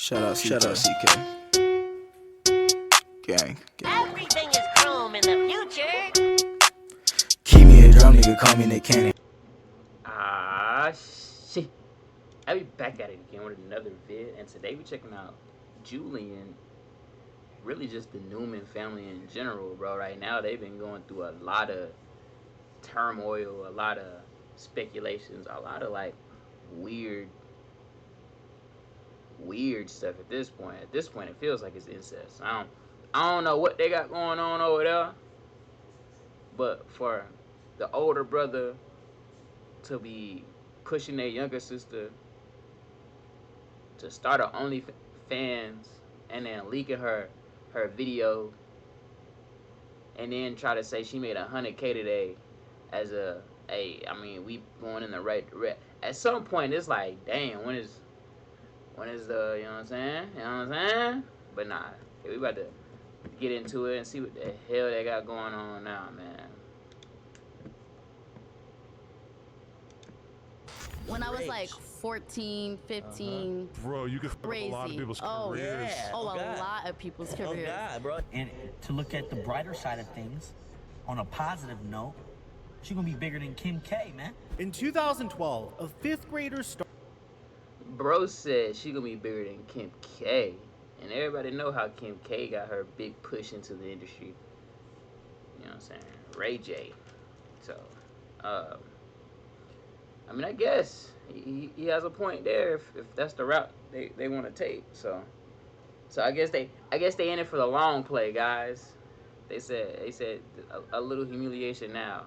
Shout out CK. Gang. Everything is chrome in the future. Keep me a drum, nigga, call me Nick Cannon. Shit. I'll be back at it again with another vid, and today we're checking out Julian, really just the Newman family in general, bro. Right now, they've been going through a lot of turmoil, a lot of speculations, a lot of, like, weird stuff at this point. At this point, it feels like it's incest. I don't know what they got going on over there, but for the older brother to be pushing their younger sister to start her OnlyFans and then leaking her video and then try to say she made $100K today as I mean, we going in the right direction. At some point, it's like, damn, when is the, you know what I'm saying? You know what I'm saying? But nah, we about to get into it and see what the hell they got going on now, man. When I was like 14, 15, Bro, you can fuck up a lot of people's careers. Yeah. A lot of people's careers. God, bro. And to look at the brighter side of things, on a positive note, she's gonna be bigger than Kim K, man. In 2012, a fifth grader Bro said she gonna be bigger than Kim K, and everybody know how Kim K got her big push into the industry. You know what I'm saying? Ray J. So, I mean, I guess he has a point there if that's the route they want to take. So I guess they in it for the long play, guys. They said a little humiliation now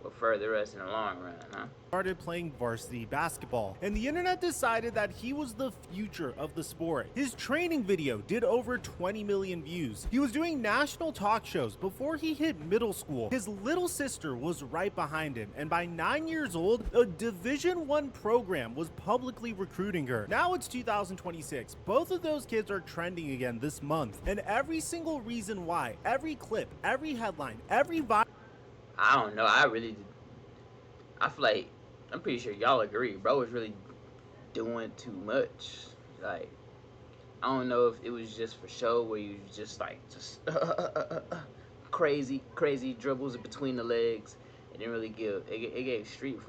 will further us in the long run, huh? started playing varsity basketball, and the internet decided that he was the future of the sport. His training video did over 20 million views. He was doing national talk shows before he hit middle school. His little sister was right behind him, and by 9 years old, a Division I program was publicly recruiting her. Now it's 2026. Both of those kids are trending again this month, and every single reason why, every clip, every headline, every vibe. I don't know. I feel like, I'm pretty sure y'all agree, bro was really doing too much. Like, I don't know if it was just for show, where you just crazy dribbles between the legs. It didn't really give. It gave street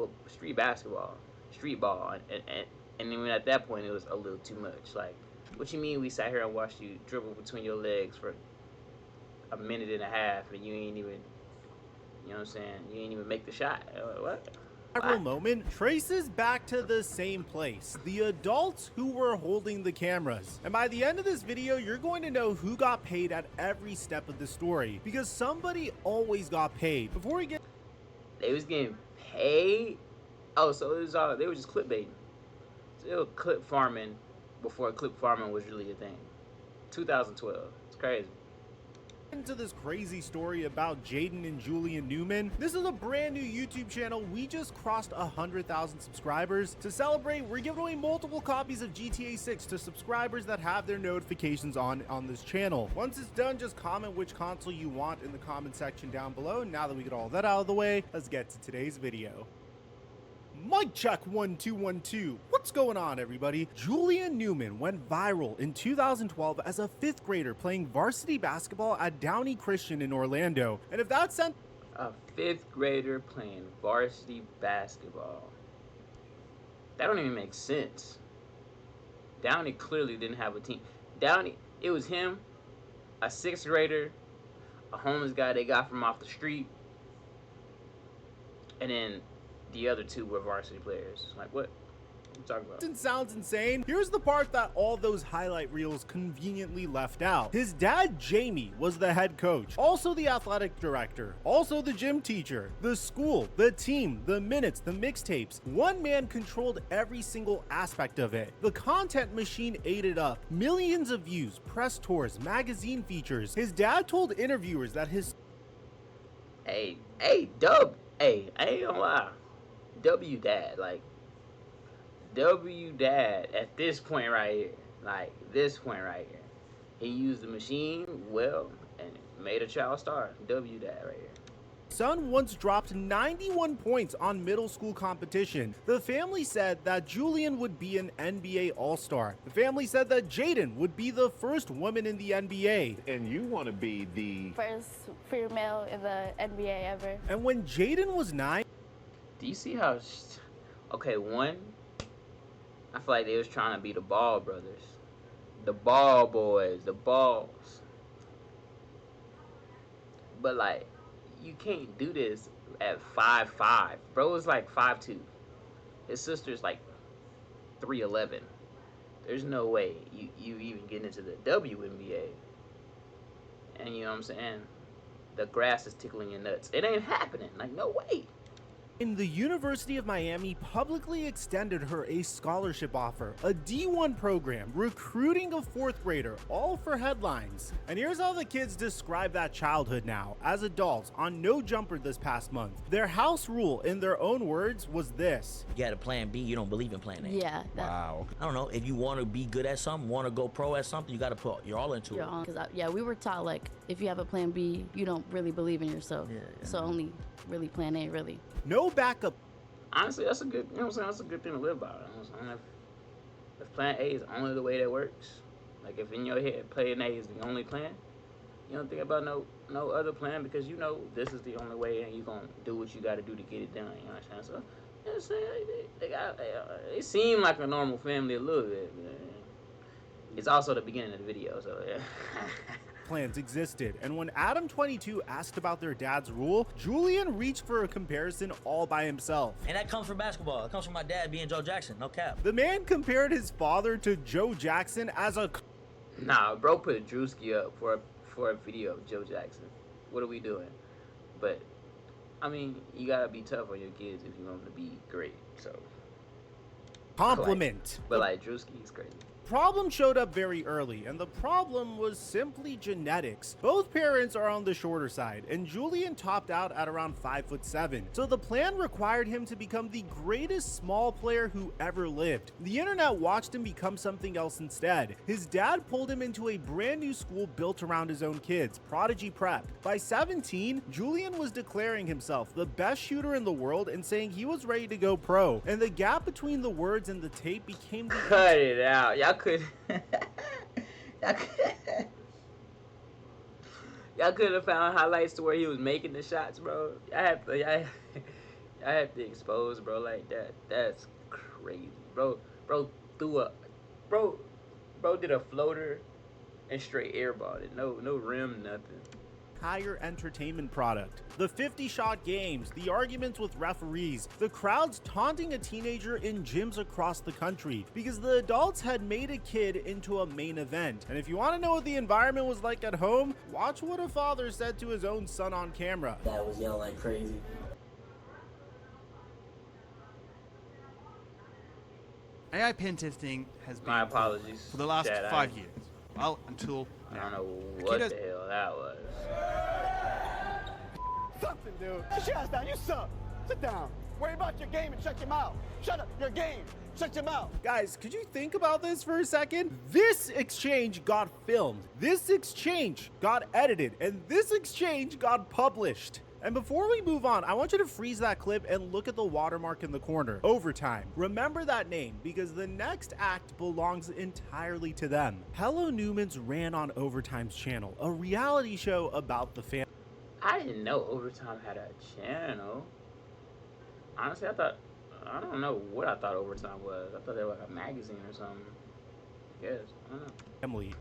basketball, street ball, and even at that point, it was a little too much. Like, what you mean we sat here and watched you dribble between your legs for a minute and a half, and you ain't even, you know what I'm saying, you ain't even make the shot? What? Viral moment traces back to the same place, the adults who were holding the cameras. And by the end of this video, you're going to know who got paid at every step of the story, because somebody always got paid. Before we get, they was getting paid. Oh, so it was all, they were just clickbaiting. So they were clip farming before clip farming was really a thing. 2012. It's crazy. into this crazy story about Jaden and Julian Newman. This is a brand new YouTube channel. We just crossed 100,000 subscribers. To celebrate, we're giving away multiple copies of GTA 6 to subscribers that have their notifications on this channel. Once it's done, just comment which console you want in the comment section down below. Now that we get all that out of the way, let's get to today's video. Mic check 1 2 1 2. What's going on, everybody? Julian Newman went viral in 2012 as a fifth grader playing varsity basketball at Downey Christian in Orlando. And if that sent a fifth grader playing varsity basketball, that don't even make sense. Downey clearly didn't have a team. Downey, it was him, a sixth grader, a homeless guy they got from off the street, and then the other two were varsity players. Like, what are you talking about? It sounds insane. Here's the part that all those highlight reels conveniently left out. His dad, Jamie, was the head coach, also the athletic director, also the gym teacher, the school, the team, the minutes, the mixtapes. One man controlled every single aspect of it. The content machine ate it up. Millions of views, press tours, magazine features. His dad told interviewers that his... Hey, Dub. Hey, I ain't gonna lie. W Dad, like, W Dad at this point right here, like this point right here, he used the machine well and made a child star. W Dad right here. son once dropped 91 points on middle school competition. The family said that Julian would be an NBA All-Star. The family said that Jaden would be the first woman in the NBA. And you want to be the first female in the NBA ever. And when Jaden was 9, Do you see how? Okay, one, I feel like they was trying to be the Ball brothers, the Ball boys, the Balls. But like, you can't do this at 5'5". Bro is like 5'2". His sister's like 3'11". There's no way you even get into the WNBA. And you know what I'm saying? The grass is tickling your nuts. It ain't happening. Like, no way. the University of Miami publicly extended her a scholarship offer, a D1 program recruiting a 4th grader, all for headlines. And here's how the kids describe that childhood now, as adults, on No Jumper this past month. Their house rule, in their own words, was this. You got a plan B, you don't believe in plan A. Yeah. Wow. I don't know, if you want to be good at something, want to go pro at something, you got to put your all into it. Because yeah, we were taught like if you have a plan B, you don't really believe in yourself. Yeah. So only really plan A, really. No backup. Honestly, that's a good, you know what I'm saying? That's a good thing to live by. You know what I'm saying? If plan A is only the way that works, like if in your head plan A is the only plan, you don't think about no other plan because you know this is the only way and you're going to do what you got to do to get it done. You know what I'm saying? So, you know what I'm saying? They seem like a normal family a little bit. Man. It's also the beginning of the video, so yeah. Plans existed, and when Adam22 asked about their dad's rule, Julian reached for a comparison all by himself. And that comes from basketball. It comes from my dad being Joe Jackson, no cap. The man compared his father to Joe Jackson as a... Nah, bro put Drewski up for a video of Joe Jackson. What are we doing? But, I mean, you gotta be tough on your kids if you want them to be great, so... compliment. But like Drewski is crazy. Problem showed up very early, and the problem was simply genetics. Both parents are on the shorter side, and Julian topped out at around 5'7". So the plan required him to become the greatest small player who ever lived. The internet watched him become something else instead. His dad pulled him into a brand new school built around his own kids, Prodigy Prep. By 17, Julian was declaring himself the best shooter in the world and saying he was ready to go pro. And the gap between the words and the tape became the... Cut it out. Y'all could y'all could have found highlights to where he was making the shots, bro. I have to expose, bro, like that. That's crazy, bro. Bro did a floater and straight airballed it. No rim, nothing. Entire entertainment product. The 50-shot games, the arguments with referees, the crowds taunting a teenager in gyms across the country because the adults had made a kid into a main event. And if you want to know what the environment was like at home, watch what a father said to his own son on camera. Dad was yelling like crazy. AI pen testing has been My apologies for the last Chad, 5 years. Well, until I now. don't know what the hell that was. Something, dude. Sit your ass down. You suck. Sit down. Worry about your game and shut your mouth. Shut up. Your game. Shut your mouth. Guys, could you think about this for a second? This exchange got filmed. This exchange got edited. And this exchange got published. And before we move on, I want you to freeze that clip and look at the watermark in the corner. Overtime. Remember that name because the next act belongs entirely to them. Hello Newman's ran on Overtime's channel, a reality show about the family. I didn't know Overtime had a channel. Honestly, I don't know what I thought Overtime was. I thought they were like a magazine or something. I guess. I don't know.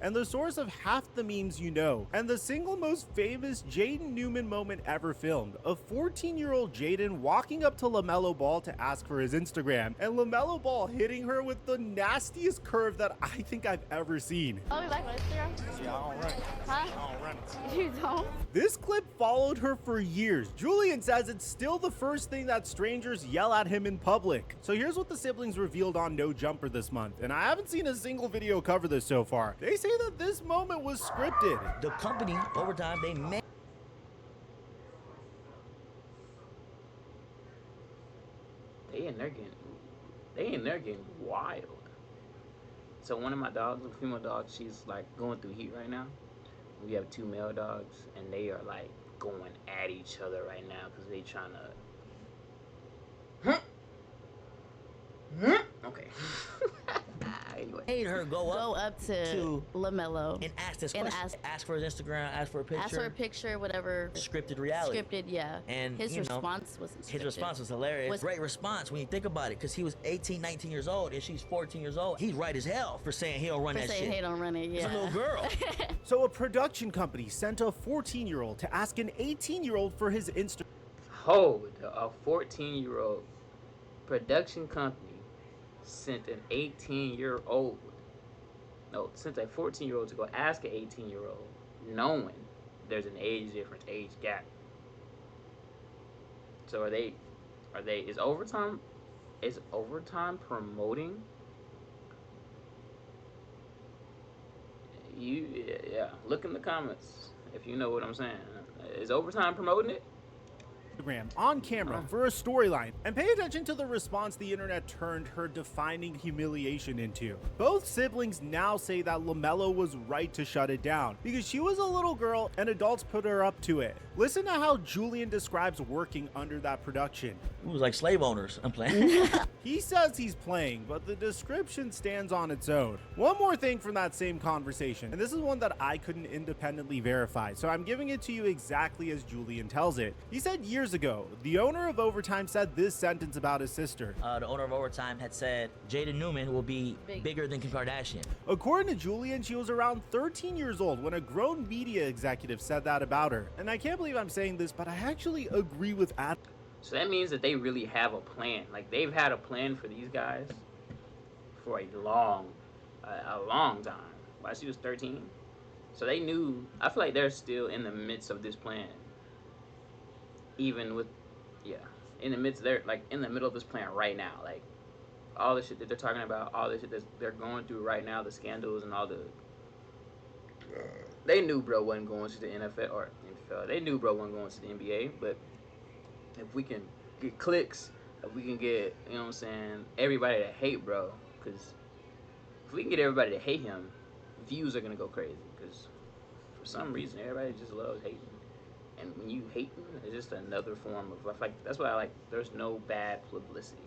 And the source of half the memes you know, and the single most famous Jaden Newman moment ever filmed, a 14-year-old Jaden walking up to LaMelo Ball to ask for his Instagram, and LaMelo Ball hitting her with the nastiest curve that I think I've ever seen. Oh, you like my Instagram? Yeah, I don't run it. Huh? I don't run it. You don't? This clip followed her for years. Julian says it's still the first thing that strangers yell at him in public. So here's what the siblings revealed on No Jumper this month, and I haven't seen a single video cover this so far. They say that this moment was scripted. The company, Overtime, they made... They in there getting wild. So one of my dogs, a female dog, she's like going through heat right now. We have 2 male dogs, and they are like going at each other right now because they trying to. Okay. Anyway. Made her go up to LaMelo and ask this and question. Ask for his Instagram, ask for a picture. ask for a picture, whatever. Scripted reality. Scripted, yeah. And his response wasn't scripted. His response was hilarious. Great response when you think about it, because he was 18, 19 years old and she's 14 years old. He's right as hell for saying he don't run that shit. For saying he don't run it, yeah. He's a little girl. So a production company sent a 14-year-old to ask an 18-year-old for his Instagram. Hold, a 14-year-old production company sent an 18-year-old. No, sent a 14-year-old to go ask an 18-year-old, knowing there's an age difference, age gap. So is overtime promoting? Yeah, look in the comments if you know what I'm saying. Is overtime promoting it? On camera for a storyline, and pay attention to the response the internet turned her defining humiliation into. Both siblings now say that LaMelo was right to shut it down because she was a little girl and adults put her up to it. Listen to how Julian describes working under that production. It was like slave owners. I'm playing. He says he's playing, but the description stands on its own. One more thing from that same conversation, and this is one that I couldn't independently verify, so I'm giving it to you exactly as Julian tells it. He said years ago, the owner of Overtime said this sentence about his sister. The owner of Overtime had said Jaden Newman will be bigger than Kim Kardashian. According to Julian, she was around 13 years old when a grown media executive said that about her. And I can't believe I'm saying this, but I actually agree with Adam. So that means that they really have a plan. Like, they've had a plan for these guys for a long time. While she was 13. So they knew. I feel like they're still in the midst of this plan. Even with, in the midst, they're like in the middle of this plan right now. Like, all the shit that they're talking about, all the shit that they're going through right now, the scandals and all the. They knew bro wasn't going to the NFL. They knew bro wasn't going to the NBA, but if we can get clicks, if we can get, you know what I'm saying, everybody to hate bro, because if we can get everybody to hate him, views are going to go crazy, because for some reason, everybody just loves hating. And when you hate them, it's just another form of, like, that's why I like, there's no bad publicity.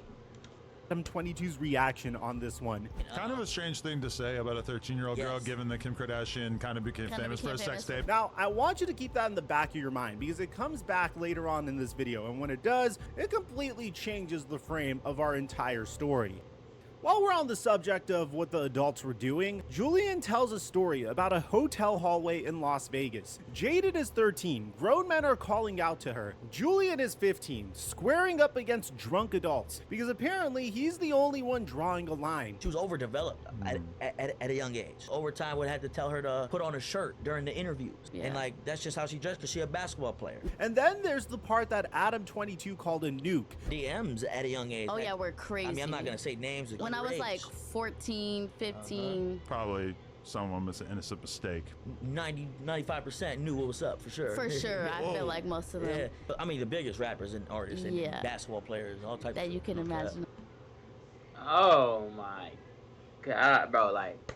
Adam 22's reaction on this one. Kind of a strange thing to say about a 13-year-old girl, given that Kim Kardashian kind of became famous for a sex tape. Now, I want you to keep that in the back of your mind because it comes back later on in this video, and when it does, it completely changes the frame of our entire story. While we're on the subject of what the adults were doing, Julian tells a story about a hotel hallway in Las Vegas. Jaden is 13, grown men are calling out to her. Julian is 15, squaring up against drunk adults, because apparently he's the only one drawing a line. She was overdeveloped at a young age. Overtime would have to tell her to put on a shirt during the interviews. And like, that's just how she dressed, because she's a basketball player. And then there's the part that Adam 22 called a nuke. DMs at a young age. Oh yeah, we're crazy. I mean, I'm not gonna say names. When I was like 14, 15. Probably someone was an innocent mistake. 95% knew what was up, for sure. For sure, I feel like most of them. Yeah, but I mean, the biggest rappers and artists and basketball players and all types that of you can imagine. Oh my God, bro, like,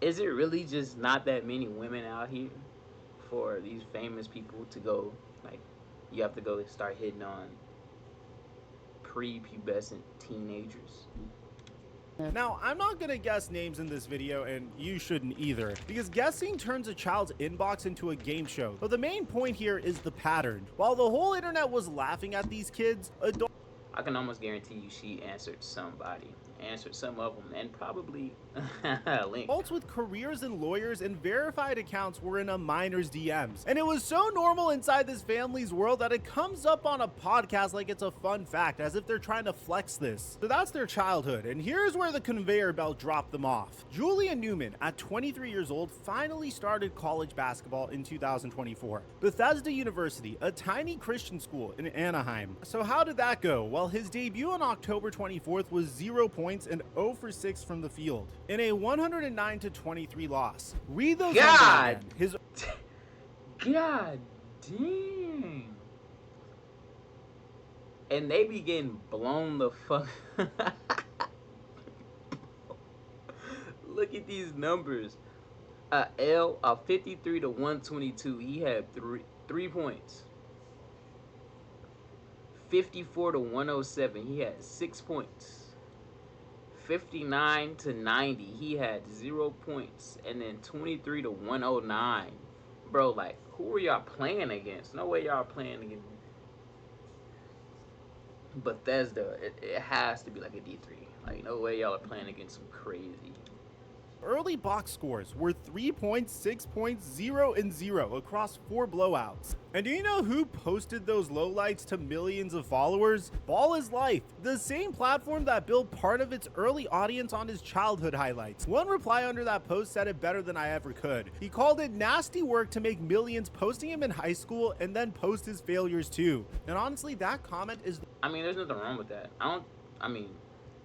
is it really just not that many women out here for these famous people to go, like, you have to go start hitting on prepubescent teenagers? Now, I'm not gonna guess names in this video, and you shouldn't either, because guessing turns a child's inbox into a game show. But the main point here is the pattern. While the whole internet was laughing at these kids, I can almost guarantee you she answered somebody. Answered some of them, and probably Link. Adults with careers and lawyers and verified accounts were in a minor's DMs. And it was so normal inside this family's world that it comes up on a podcast like it's a fun fact, as if they're trying to flex this. So that's their childhood, and here's where the conveyor belt dropped them off. Julian Newman, at 23 years old, finally started college basketball in 2024. Bethesda University, a tiny Christian school in Anaheim. So how did that go? Well, his debut on October 24th was 0 points and 0 for 6 from the field in a 109-23 loss. Read those God. numbers, God dang. And they be getting blown the fuck. Look at these numbers. A 53 to 122. He had 3 points. 54 to 107, he had 6 points. 59 to 90, he had 0 points. And then 23 to 109. Bro, like, who are y'all playing against? No way y'all playing against Bethesda. It has to be like a D3. Like, no way y'all are playing against some crazy. Early box scores were 3 points, 6 points, 0, and 0 across 4 blowouts. And do you know who posted those lowlights to millions of followers? Ball is Life, the same platform that built part of its early audience on his childhood highlights. One reply under that post said it better than I ever could. He called it nasty work to make millions posting him in high school and then post his failures too. And honestly, that comment is... I mean, there's nothing wrong with that. I mean,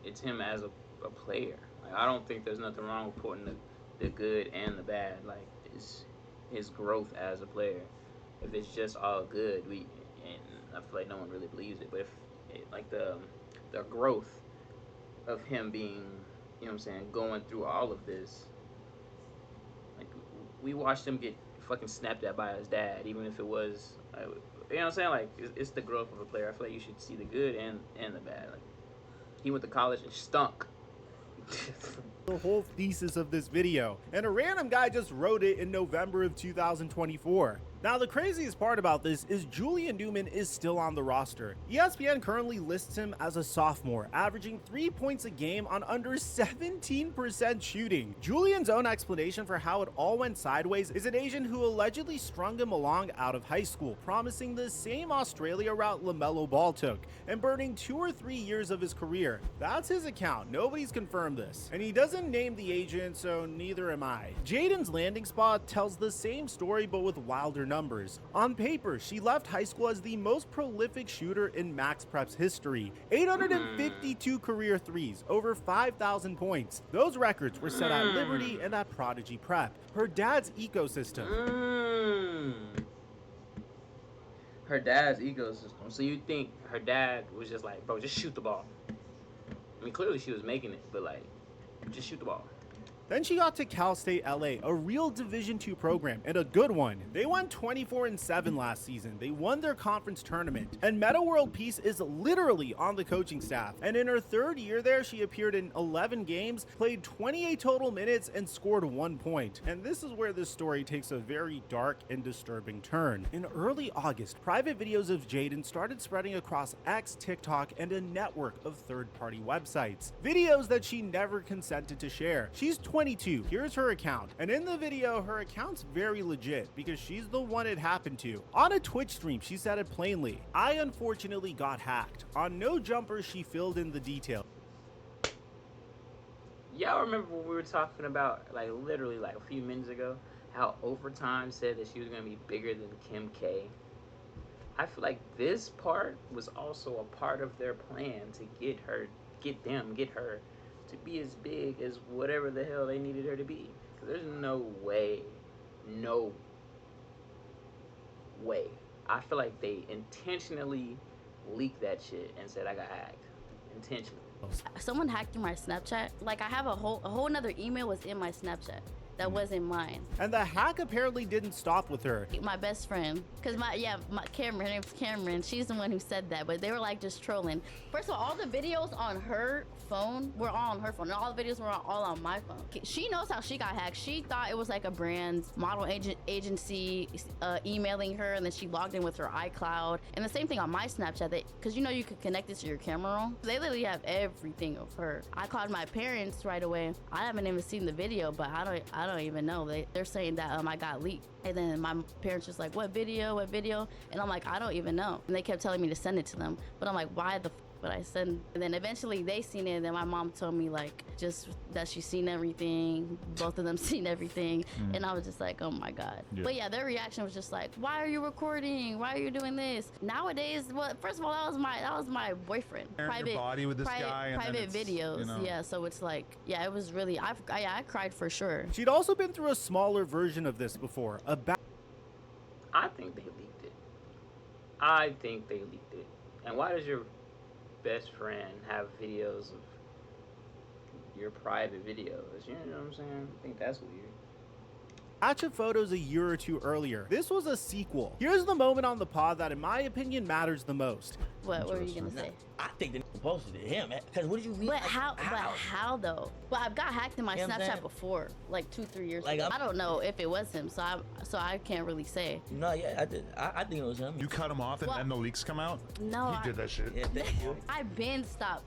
it's him as a player. I don't think there's nothing wrong with putting the good and the bad. Like, it's his growth as a player. If it's just all good, and I feel like no one really believes it. But like the growth of him being, you know what I'm saying, going through all of this. Like, we watched him get fucking snapped at by his dad, even if it was, you know what I'm saying. Like, it's the growth of a player. I feel like you should see the good and the bad. Like, he went to college and stunk. The whole thesis of this video, and a random guy just wrote it in November of 2024. Now, the craziest part about this is Julian Newman is still on the roster. ESPN currently lists him as a sophomore, averaging 3 points a game on under 17% shooting. Julian's own explanation for how it all went sideways is an agent who allegedly strung him along out of high school, promising the same Australia route LaMelo Ball took, and burning 2 or 3 years of his career. That's his account. Nobody's confirmed this. And he doesn't name the agent, so neither am I. Jaden's landing spot tells the same story, but with wilder numbers. On paper, she left high school as the most prolific shooter in Max Prep's history. 852 career threes, over 5,000 points. Those records were set at Liberty and at Prodigy Prep. Her dad's ecosystem. Her dad's ecosystem. So you think her dad was just like, bro, just shoot the ball. I mean, clearly she was making it, but like, just shoot the ball. Then she got to Cal State LA, a real Division II program, and a good one. They went 24-7 last season. They won their conference tournament. And Meta World Peace is literally on the coaching staff. And in her 3rd year there, she appeared in 11 games, played 28 total minutes, and scored 1 point. And this is where this story takes a very dark and disturbing turn. In early August, private videos of Jaden started spreading across X, TikTok, and a network of third-party websites. Videos that she never consented to share. She's 22. Here's her account. And in the video, her account's very legit because she's the one it happened to. On a Twitch stream, she said it plainly. I unfortunately got hacked. On No Jumper, she filled in the details. Y'all remember when we were talking about, like, literally like a few minutes ago, how Overtime said that she was going to be bigger than Kim K? I feel like this part was also a part of their plan to get her to be as big as whatever the hell they needed her to be. Cause there's no way. I feel like they intentionally leaked that shit and said I got hacked. Intentionally. Someone hacked through my Snapchat. Like, I have a whole another email was in my Snapchat that wasn't mine. And the hack apparently didn't stop with her. My best friend, because my Cameron, her name's Cameron, she's the one who said that, but they were like just trolling. First of all the videos on her phone were all on her phone, and all the videos were all on my phone. She knows how she got hacked. She thought it was like a brand's model agency emailing her, and then she logged in with her iCloud. And the same thing on my Snapchat, because you know you could connect it to your camera roll. They literally have everything of her. I called my parents right away. I haven't even seen the video, but I don't even know. They're saying that I got leaked. And then my parents was like, what video? And I'm like, I don't even know. And they kept telling me to send it to them. But I'm like, why the would I send? And then eventually they seen it, and then my mom told me like just that she's seen everything. Both of them seen everything. And I was just like, oh my God. Yeah. But yeah, their reaction was just like, why are you recording? Why are you doing this? Nowadays, well, first of all, that was my boyfriend. Private body with this guy. Private videos. You know. Yeah, so it's like, yeah, it was really, I cried for sure. She'd also been through a smaller version of this before. I think they leaked it. And why does your best friend have videos of your private videos? You know what I'm saying? I think that's weird. batch of photos a year or two earlier. This was a sequel. Here's the moment on the pod that, in my opinion, matters the most. What were you gonna say? I think they posted it him, because what did you mean? But how though? But I've got hacked in my Snapchat before, like 2-3 years ago. I don't know if it was him, so I can't really say. No, yeah, I did. I think it was him. You cut him off and then the leaks come out? No, he did that shit. Yeah, thank you. I've been stopped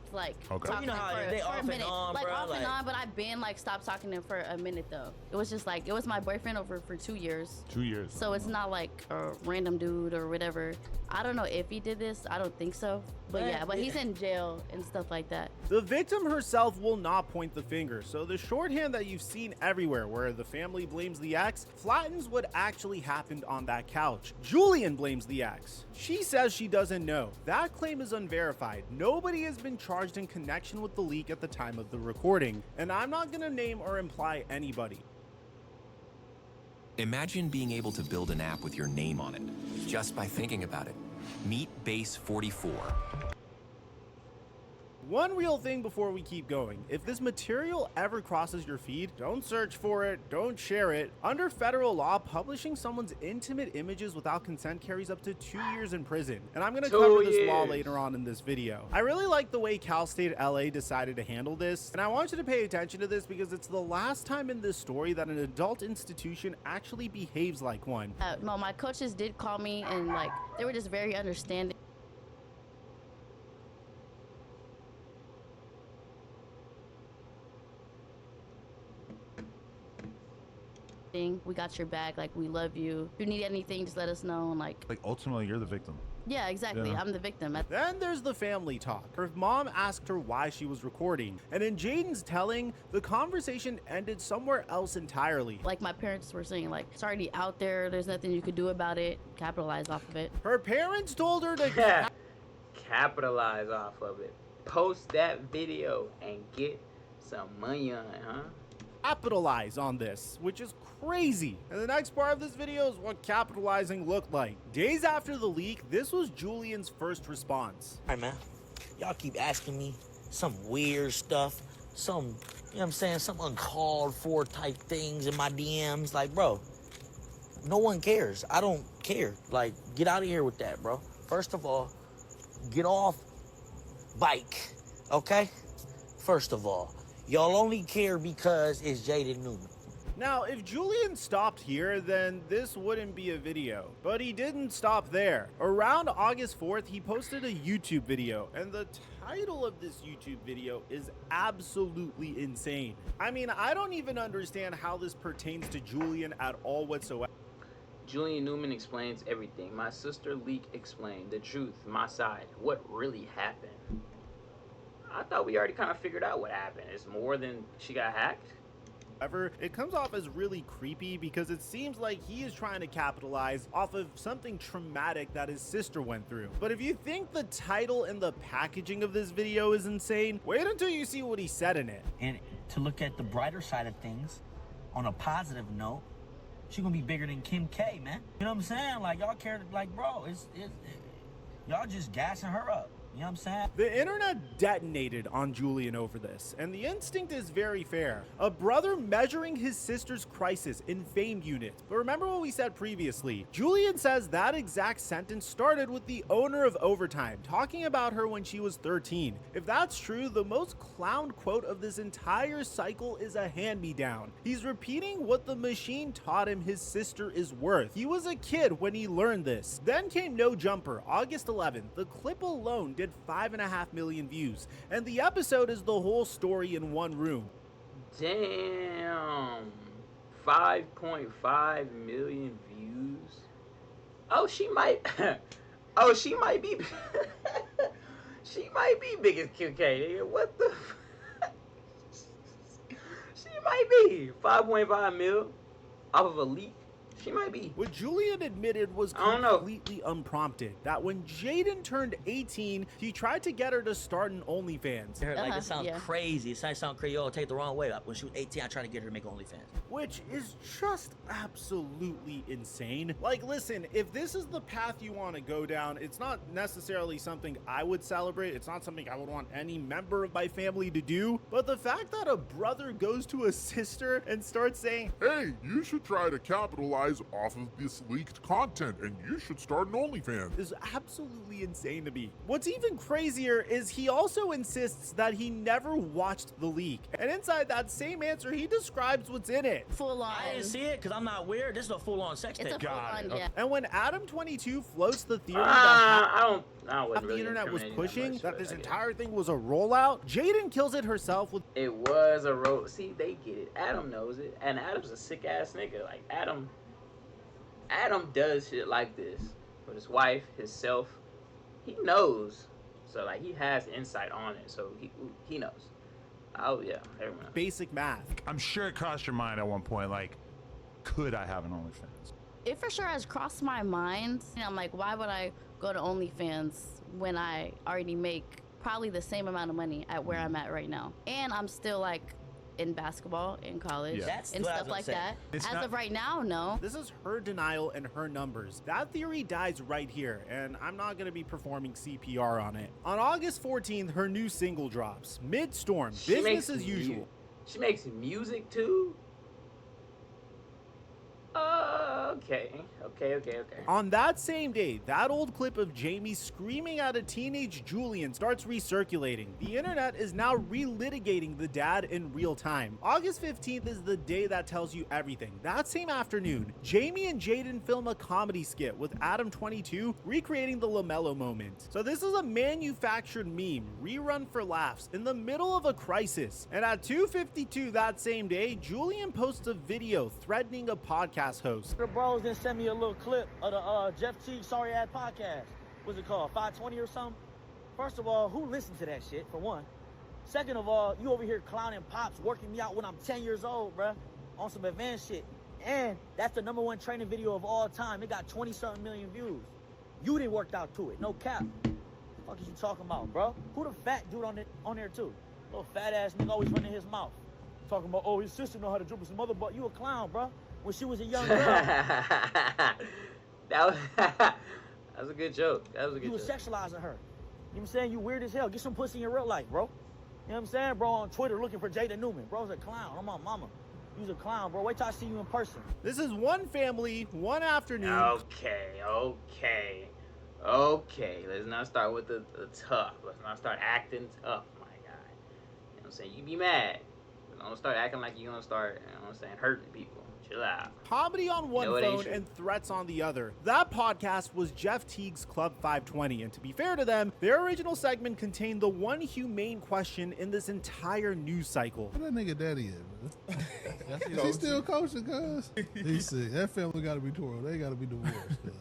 talking You know how for, they for off a and minute, on, like bro, off and on. But I've been stopped talking to him for a minute though. It was just it was my boyfriend over for 2 years. 2 years. So it's not like a random dude or whatever. I don't know if he did this. I don't think so. But yeah, but he's in jail and stuff like that. The victim herself will not point the finger, so the shorthand that you've seen everywhere where the family blames the ex flattens what actually happened on that couch. Julian blames the ex. She says she doesn't know. That claim is unverified. Nobody has been charged in connection with the leak at the time of the recording, and I'm not gonna name or imply anybody. Imagine being able to build an app with your name on it, just by thinking about it. Meet Base 44. One real thing before we keep going. If this material ever crosses your feed, don't search for it, don't share it. Under federal law, publishing someone's intimate images without consent carries up to 2 years in prison. And I'm gonna cover this law later on in this video. I really like the way Cal State LA decided to handle this, and I want you to pay attention to this because it's the last time in this story that an adult institution actually behaves like one. No, my coaches did call me and they were just very understanding. We got your back, we love you. If you need anything, just let us know. And ultimately you're the victim. Yeah, exactly. Yeah. I'm the victim. Then there's the family talk. Her mom asked her why she was recording, and in Jaden's telling, the conversation ended somewhere else entirely. My parents were saying, it's already out there, there's nothing you could do about it, capitalize off of it. Her parents told her to capitalize off of it. Post that video and get some money on it, huh? Capitalize on this, which is crazy. And the next part of this video is what capitalizing looked like. Days after the leak, this was Julian's first response. All right, man. Y'all keep asking me some weird stuff, some, you know what I'm saying, some uncalled for type things in my DMs. Bro, no one cares. I don't care. Get out of here with that, bro. First of all, get off bike, okay? First of all. Y'all only care because it's Jaden Newman. Now, if Julian stopped here, then this wouldn't be a video. But he didn't stop there. Around August 4th, he posted a YouTube video, and the title of this YouTube video is absolutely insane. I mean, I don't even understand how this pertains to Julian at all whatsoever. Julian Newman explains everything. My sister Leak explained the truth, my side, what really happened. I thought we already kind of figured out what happened. It's more than she got hacked. However, it comes off as really creepy because it seems like he is trying to capitalize off of something traumatic that his sister went through. But if you think the title and the packaging of this video is insane, wait until you see what he said in it. And to look at the brighter side of things, on a positive note, she's gonna be bigger than Kim K, man. You know what I'm saying? Y'all care, bro, it's y'all just gassing her up. You know what I'm saying? The internet detonated on Julian over this, and the instinct is very fair. A brother measuring his sister's crisis in fame units. But remember what we said previously. Julian says that exact sentence started with the owner of Overtime, talking about her when she was 13. If that's true, the most clown quote of this entire cycle is a hand-me-down. He's repeating what the machine taught him his sister is worth. He was a kid when he learned this. Then came No Jumper, August 11th. The clip alone did 5.5 million views, and the episode is the whole story in one room. Damn, 5.5 million views. Oh, she might. Oh, she might be. She might be big as Kim K. What the? She might be 5.5 mil off of a leak. She might be. What Julian admitted was I don't know. completely unprompted. That when Jaden turned 18, he tried to get her to start an OnlyFans. Like, this sounds crazy. It sounds crazy. Oh, take it the wrong way. When she was 18, I tried to get her to make OnlyFans. Which is just absolutely insane. Like, listen, if this is the path you want to go down, it's not necessarily something I would celebrate. It's not something I would want any member of my family to do. But the fact that a brother goes to a sister and starts saying, hey, you should try to capitalize off of this leaked content and you should start an OnlyFans, is absolutely insane to me. What's even crazier is he also insists that he never watched the leak. And inside that same answer, he describes what's in it. Full on. I didn't see it because I'm not weird. This is a full-on sex tape. It's a full on, yeah. And when Adam22 floats the theory that I wasn't the really internet was incriminating pushing, that much, this but I get it. entire thing was a rollout, Jaden kills it herself with It was a roll. See, they get it. Adam knows it, and Adam's a sick ass nigga. Like Adam does shit like this with his wife, himself. He knows, so like he has insight on it. So he knows. Oh yeah, everyone knows. basic math. I'm sure it crossed your mind at one point, like, could I have an OnlyFans? It for sure has crossed my mind. I'm like, why would I go to OnlyFans when I already make probably the same amount of money at where I'm at right now? And I'm still like in basketball in college and stuff like that. As of right now, no. This is her denial and her numbers. That theory dies right here, and I'm not going to be performing CPR on it. On August 14th, her new single drops. Midstorm, business as usual. She makes music too? Okay. On that same day, that old clip of Jamie screaming at a teenage Julian starts recirculating. The internet is now relitigating the dad in real time. August 15th is the day that tells you everything. That same afternoon, Jamie and Jaden film a comedy skit with Adam22 recreating the LaMelo moment. So this is a manufactured meme, rerun for laughs, in the middle of a crisis. And at 2:52 that same day, Julian posts a video threatening a podcast host. The bros then sent me a little clip of the Jeff Teague sorry ass podcast. What's it called? 520 or something? First of all, who listens to that shit, for one? Second of all, you over here clowning Pops, working me out when I'm 10 years old, bruh, on some advanced shit. And that's the #1 training video of all time. It got 20-something million views. You didn't work out to it, no cap. The fuck is you talking about, bro? Who the fat dude on there too? Little fat ass nigga always running his mouth. Talking about, oh, his sister know how to dribble some other butt. You a clown, bro. When she was a young girl. that was a good joke. That was a good joke. You was sexualizing her. You know what I'm saying? You weird as hell. Get some pussy in real life, bro. You know what I'm saying, bro? On Twitter looking for Jada Newman. Bro's a clown. I'm on mama. You's a clown, bro. Wait till I see you in person. This is one family, one afternoon. Okay. Let's not start with the tough. Let's not start acting tough, my guy. You know what I'm saying? You be mad. But don't start acting like you're gonna start, you know what I'm saying, hurting people. Chill out. Comedy on one phone and threats on the other. That podcast was Jeff Teague's Club 520, and to be fair to them, their original segment contained the one humane question in this entire news cycle. Where that nigga daddy at, man? Is he still coaching, cuz? He's sick. That family gotta be torn. They gotta be divorced, cuz.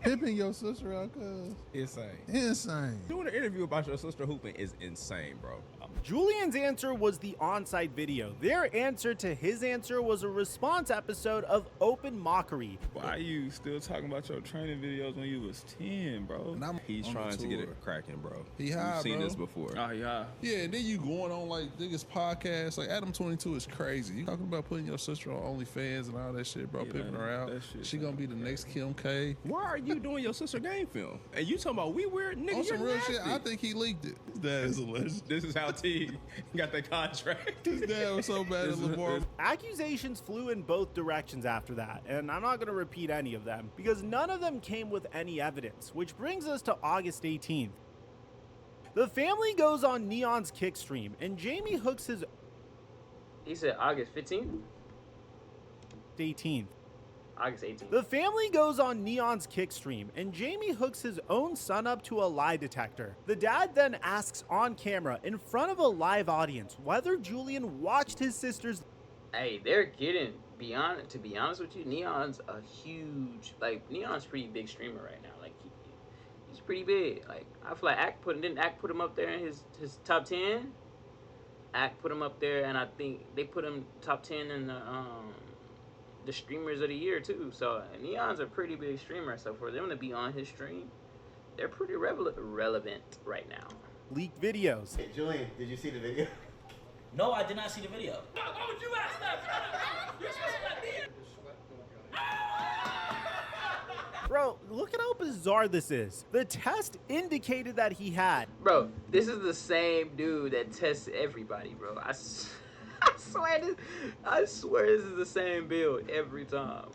Pimping your sister out, cuz. Insane. Doing an interview about your sister hooping is insane, bro. Julian's answer was the on-site video. Their answer to his answer was a response episode of Open Mockery. Why are you still talking about your training videos when you was 10, bro? He's trying to get it cracking, bro. He high, You've seen bro. this before. Oh, yeah. Yeah, and then you going on like niggas podcasts. Like Adam22 is crazy. You talking about putting your sister on OnlyFans and all that shit, bro, pimping her out. She gonna be the next Kim K. Why are you doing your sister game film? And you talking about we weird niggas? On some You're real nasty. shit, I think he leaked it. His dad is a legend. This is how T got the contract. His dad was so bad at Lamar. Accusations flew in both directions after that, and I'm not going to repeat any of them because none of them came with any evidence, which brings us to August 18th. The family goes on Neon's kick stream, and Jamie hooks his... He said August 15th? 18th. August 18th. The family goes on Neon's kick stream, and Jamie hooks his own son up to a lie detector. The dad then asks on camera, in front of a live audience, whether Julian watched his sister's... Hey, they're getting beyond. To be honest with you, Neon's a huge, Neon's pretty big streamer right now. Like he's pretty big. Like I feel like didn't Act put him up there in his top 10. Act put him up there, and I think they put him top 10 in the the streamers of the year too. So Neon's a pretty big streamer. So for them to be on his stream, they're pretty relevant right now. Leaked videos. Hey, Julian, did you see the video? No, I did not see the video. Why would you ask that, brother? You're supposed to be here. Bro, look at how bizarre this is. The test indicated that he had. Bro, this is the same dude that tests everybody, bro. I swear this is the same build every time.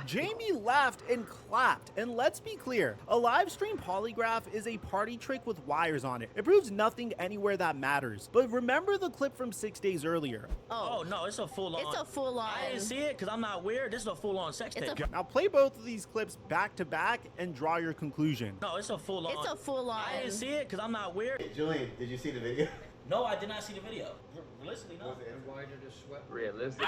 Jamie laughed and clapped. And let's be clear, a live stream polygraph is a party trick with wires on it. It proves nothing anywhere that matters. But remember the clip from 6 days earlier. Oh no, it's a full-on. It's a full-on. I didn't see it because I'm not weird. This is a full-on sex tape. Now play both of these clips back to back and draw your conclusion. No, it's a full-on. It's a full-on. I didn't see it because I'm not weird. Hey, Julian, did you see the video? No, I did not see the video. Realistically, no. Realistically,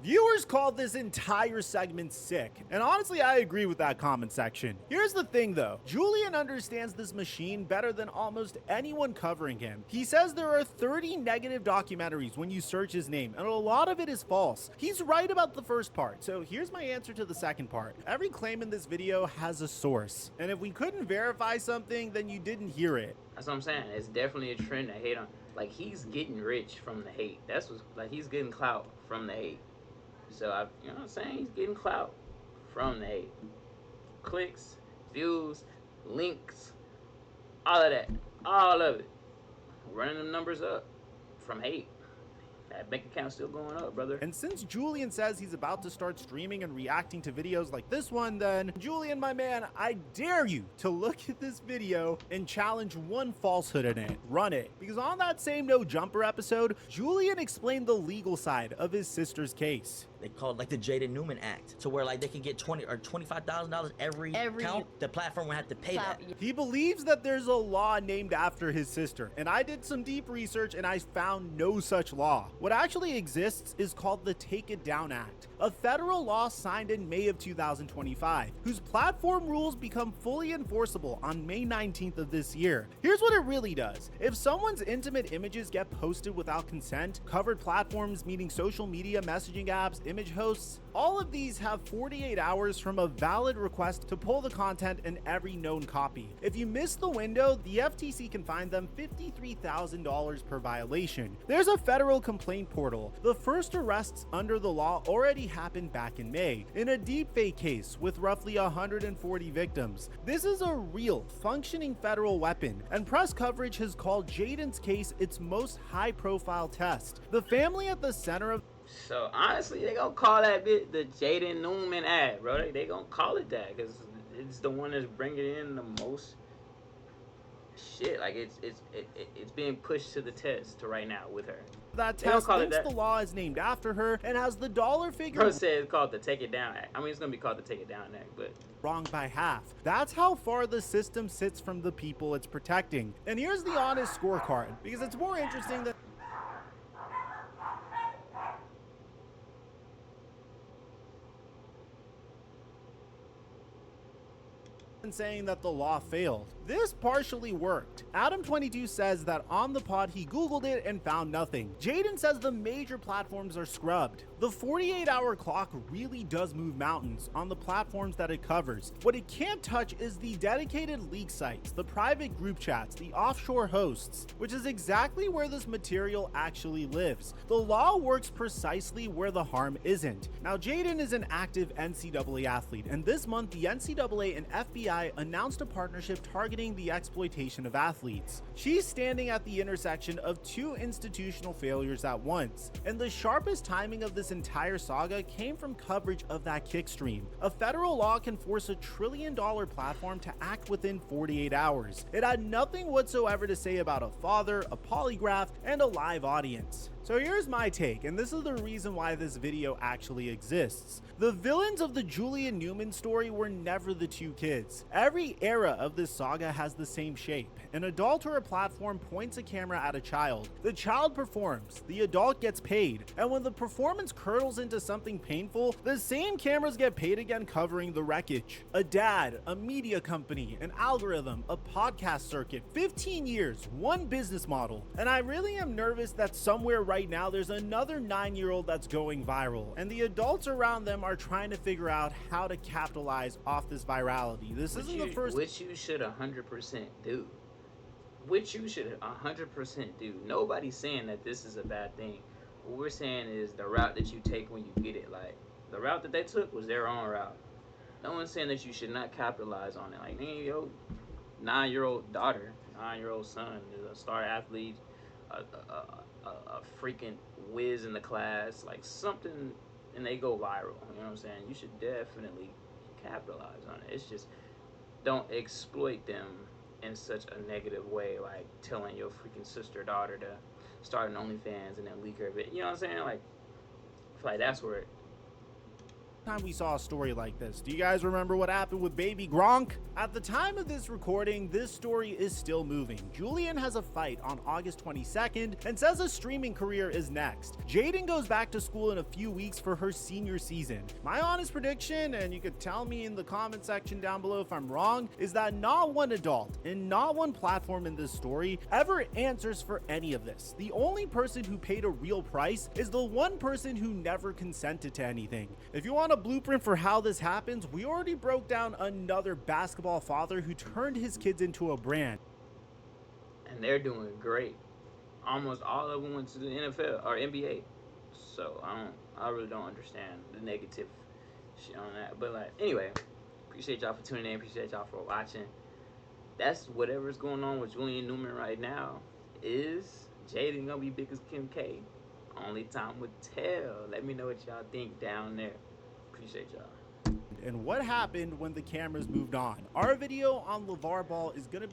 Viewers called this entire segment sick, and honestly I agree with that comment section. Here's the thing though, Julian understands this machine better than almost anyone covering him. He says there are 30 negative documentaries when you search his name, and a lot of it is false. He's right about the first part, so here's my answer to the second part. Every claim in this video has a source, and if we couldn't verify something, then you didn't hear it. that's what I'm saying. It's definitely a trend to hate on. Like, he's getting rich from the hate. That's what, like, he's getting clout from the hate. So, you know what I'm saying? He's getting clout from the hate. Clicks, views, links, all of that. All of it. Running them numbers up from hate. That bank account's still going up, brother. And since Julian says he's about to start streaming and reacting to videos like this one, then Julian, my man, I dare you to look at this video and challenge one falsehood in it. Run it. Because on that same No Jumper episode, Julian explained the legal side of his sister's case. They call it like the Julian Newman Act, to where like they can get $20,000 or $25,000 every count. The platform will have to pay that. He believes that there's a law named after his sister, and I did some deep research and I found no such law. What actually exists is called the Take It Down Act, a federal law signed in May of 2025, whose platform rules become fully enforceable on May 19th of this year. Here's what it really does. If someone's intimate images get posted without consent, covered platforms meaning social media messaging apps, image hosts, all of these have 48 hours from a valid request to pull the content and every known copy. If you miss the window, the FTC can fine them $53,000 per violation. There's a federal complaint portal. The first arrests under the law already happened back in May, in a deepfake case with roughly 140 victims. This is a real, functioning federal weapon, and press coverage has called Jaden's case its most high-profile test. The family at the center of So, honestly, they gonna call that bit the Julian Newman ad, bro. They gonna call it that because it's the one that's bringing in the most shit. Like, it's being pushed to the test to right now with her. that test thinks the law is named after her and has the dollar figure. Bro said it's called the Take It Down Act. I mean, it's gonna be called the Take It Down Act, but wrong by half. That's how far the system sits from the people it's protecting. And here's the honest scorecard, because it's more interesting than saying that the law failed. This partially worked. Adam22 says that on the pod he googled it and found nothing. Jaden says the major platforms are scrubbed. The 48-hour clock really does move mountains on the platforms that it covers. What it can't touch is the dedicated leak sites, the private group chats, the offshore hosts, which is exactly where this material actually lives. The law works precisely where the harm isn't. Now, Jaden is an active NCAA athlete, and this month the NCAA and FBI announced a partnership targeting the exploitation of athletes. She's standing at the intersection of two institutional failures at once, and the sharpest timing of this entire saga came from coverage of that kick stream. A federal law can force a $1 trillion platform to act within 48 hours. It had nothing whatsoever to say about a father, a polygraph, and a live audience. So here's my take, and this is the reason why this video actually exists. The villains of the Julian Newman story were never the two kids. Every era of this saga has the same shape. An adult or a platform points a camera at a child. The child performs, the adult gets paid, and when the performance curdles into something painful, the same cameras get paid again covering the wreckage. A dad, a media company, an algorithm, a podcast circuit, 15 years, one business model. And I really am nervous that somewhere right now there's another 9-year-old that's going viral, and the adults around them are trying to figure out how to capitalize off this virality. This isn't the first. Which you should 100% do. Which you should 100% do. Nobody's saying that this is a bad thing. What we're saying is the route that you take when you get it. Like, the route that they took was their own route. No one's saying that you should not capitalize on it. Like, man, your 9-year-old daughter, 9-year-old son is a star athlete, a freaking whiz in the class, like something, and they go viral. You know what I'm saying? You should definitely capitalize on it. It's just, don't exploit them in such a negative way, like telling your freaking sister daughter to start an OnlyFans and then leak her bit. You know what I'm saying? Like, I feel like that's where time we saw a story like this. Do you guys remember what happened with baby Gronk? At the time of this recording, this story is still moving. Julian has a fight on August 22nd and says a streaming career is next. Jaden goes back to school in a few weeks for her senior season. My honest prediction, and you could tell me in the comment section down below if I'm wrong, is that not one adult and not one platform in this story ever answers for any of this. The only person who paid a real price is the one person who never consented to anything. If you want a blueprint for how this happens, we already broke down another basketball father who turned his kids into a brand. And they're doing great. Almost all of them went to the NFL or NBA. So I really don't understand the negative shit on that. But like, anyway, appreciate y'all for tuning in. Appreciate y'all for watching. That's whatever's going on with Julian Newman right now. Is Jaden gonna be big as Kim K? Only time would tell. Let me know what y'all think down there. Appreciate y'all. And what happened when the cameras moved on. Our video on LeVar Ball is gonna be